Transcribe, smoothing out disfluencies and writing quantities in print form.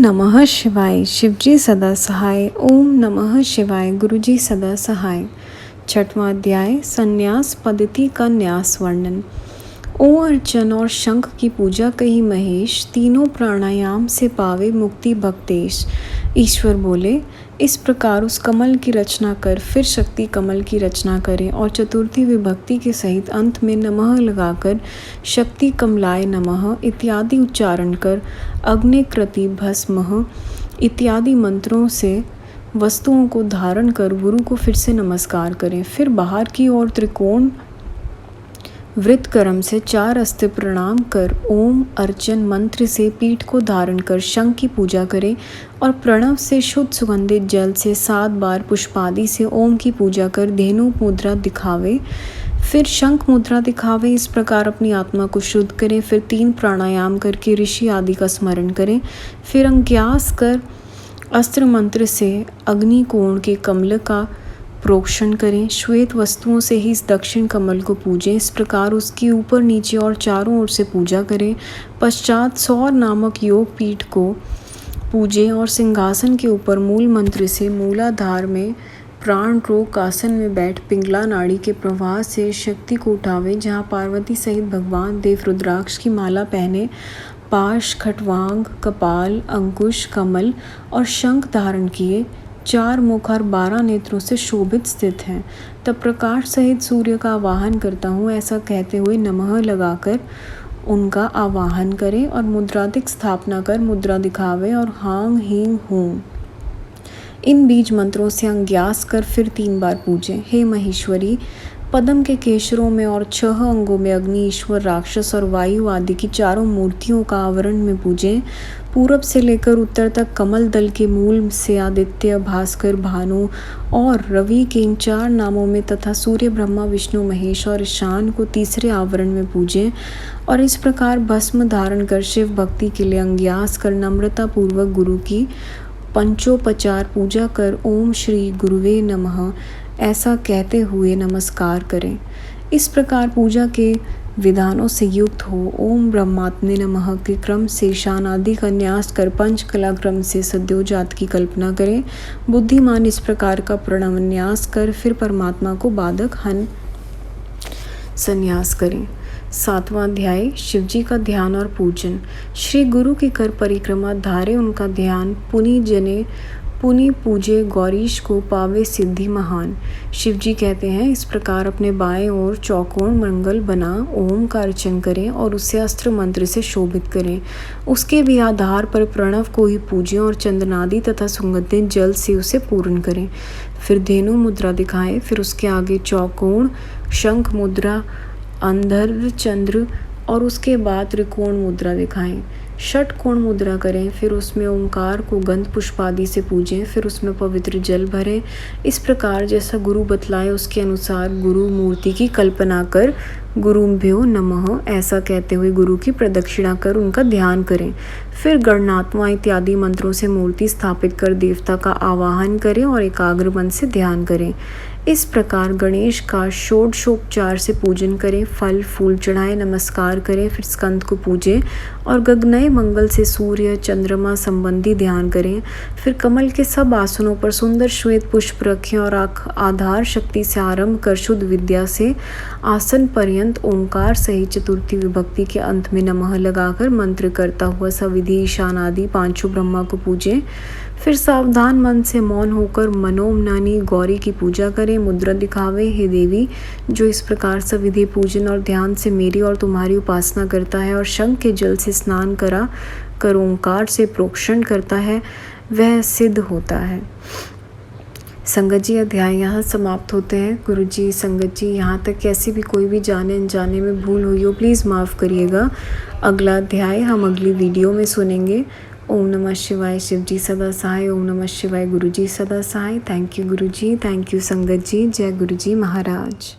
नमः शिवाय। शिवजी सदा सहाय। ओम नमः शिवाय। गुरुजी सदा सहाय। छठवां अध्याय संन्यास पद्धति का न्यास वर्णन। ओ अर्चन और शंख की पूजा कही महेश, तीनों प्राणायाम से पावे मुक्ति भक्तेश। ईश्वर बोले, इस प्रकार उस कमल की रचना कर, फिर शक्ति कमल की रचना करें और चतुर्थी विभक्ति के सहित अंत में नमः लगाकर शक्ति कमलाय नमः इत्यादि उच्चारण कर अग्निकृति भस्मः इत्यादि मंत्रों से वस्तुओं को धारण कर गुरु को फिर से नमस्कार करें। फिर बाहर की ओर त्रिकोण वृत्त क्रम से 4 अस्त्र प्रणाम कर ओम अर्चन मंत्र से पीठ को धारण कर शंख की पूजा करें और प्रणव से शुद्ध सुगंधित जल से 7 बार पुष्पादि से ओम की पूजा कर धेनु मुद्रा दिखावे, फिर शंख मुद्रा दिखावे। इस प्रकार अपनी आत्मा को शुद्ध करें। फिर 3 प्राणायाम करके ऋषि आदि का स्मरण करें। फिर अंग्यास कर अस्त्र मंत्र से अग्निकोण के कमल का प्रोक्षण करें। श्वेत वस्तुओं से ही इस दक्षिण कमल को पूजें। इस प्रकार उसकी ऊपर नीचे और चारों ओर से पूजा करें। पश्चात सौर नामक योग पीठ को पूजें और सिंहासन के ऊपर मूल मंत्र से मूलाधार में प्राण रोक आसन में बैठ पिंगला नाड़ी के प्रवाह से शक्ति को उठावे, जहाँ पार्वती सहित भगवान देव रुद्राक्ष की माला पहने पाश खटवांग कपाल अंकुश कमल और शंख धारण किए 4 मुख और 12 नेत्रों से शोभित स्थित हैं। तब प्रकाश सहित सूर्य का आवाहन करता हूँ, ऐसा कहते हुए नमः लगाकर उनका आवाहन करें और मुद्रादिक स्थापना कर मुद्रा दिखावे और हांग हींग हूँ इन बीज मंत्रों से अंग्यास कर फिर 3 बार पूजें। हे महेश्वरी, पद्म के केशरों में और 6 अंगों में अग्नि ईश्वर राक्षस और वायु आदि की 4 मूर्तियों का आवरण में पूजें। पूरब से लेकर उत्तर तक कमल दल के मूल से आदित्य भास्कर भानु और रवि के इन 4 नामों में तथा सूर्य ब्रह्मा विष्णु महेश और ईशान को तीसरे आवरण में पूजें और इस प्रकार भस्म धारण कर शिव भक्ति के लिए अंग्यास कर नम्रता पूर्वक गुरु की पंचोपचार पूजा कर ओम श्री गुरुवे नमः ऐसा कहते हुए नमस्कार करें। इस प्रकार पूजा के विधानों से युक्त हो ओम ब्रह्मात्मने नमः के क्रम से ईशान आदि का न्यास कर पंचकला क्रम से सद्योजात की कल्पना करें। बुद्धिमान इस प्रकार का प्रणव न्यास कर फिर परमात्मा को बाधक हन संन्यास करें। 7वां अध्याय शिवजी का ध्यान और पूजन। श्री गुरु की कर परिक्रमा धारे उनका ध्यान पुनि जने पुनि पूजे गौरीश को पावे सिद्धि महान। शिवजी कहते हैं, इस प्रकार अपने बाएं ओर चौकोन मंगल बना ओम का अर्चन करें और उसे अस्त्र मंत्र से शोभित करें। उसके भी आधार पर प्रणव को ही पूजें और चंदनादि तथा सुगंधित जल से उसे पूर्ण करें। फिर धेनु मुद्रा दिखाएं। फिर उसके आगे चौकोन शंख मुद्रा अंधर चंद्र और उसके बाद त्रिकोण मुद्रा दिखाएं। षटकोण मुद्रा करें। फिर उसमें ओंकार को गंध पुष्पादि से पूजें। फिर उसमें पवित्र जल भरें। इस प्रकार जैसा गुरु बतलाए उसके अनुसार गुरु मूर्ति की कल्पना कर गुरुभ्यो नमः ऐसा कहते हुए गुरु की प्रदक्षिणा कर उनका ध्यान करें। फिर गणनात्मा इत्यादि मंत्रों से मूर्ति स्थापित कर देवता का आवाहन करें और एकाग्र मन से ध्यान करें। इस प्रकार गणेश का षोडशोपचार से पूजन करें। फल फूल चढ़ाएं, नमस्कार करें। फिर स्कंद को पूजें और गगनय मंगल से सूर्य चंद्रमा संबंधी ध्यान करें। फिर कमल के सब आसनों पर सुंदर श्वेत पुष्प रखें और आधार शक्ति से आरंभ कर शुद्ध विद्या से आसन पर्यंत ओंकार सहित चतुर्थी विभक्ति के अंत में नमः लगाकर मंत्र करता हुआ सविधि ईशान आदि 5 ब्रह्मा को पूजें। फिर सावधान मन से मौन होकर मनोमनानी गौरी की पूजा करें। मुद्रा दिखावे, हे देवी, जो इस प्रकार सविधि पूजन और ध्यान से मेरी और तुम्हारी उपासना करता है और शंख के जल से स्नान करा कर ओंकार से प्रोक्षण करता है, वह सिद्ध होता है। संगत जी अध्याय यहाँ समाप्त होते हैं। गुरु जी संगत जी यहाँ तक कैसी भी कोई भी जाने अनजाने में भूल हुई हो प्लीज़ माफ़ करिएगा। अगला अध्याय हम अगली वीडियो में सुनेंगे। ओम नमः शिवाय। शिवजी सदा सहाय। ओम नमः शिवाय। गुरु जी सदा सहाय। Thank you Guru ji, thank you संगत जी। जय गुरु जी महाराज।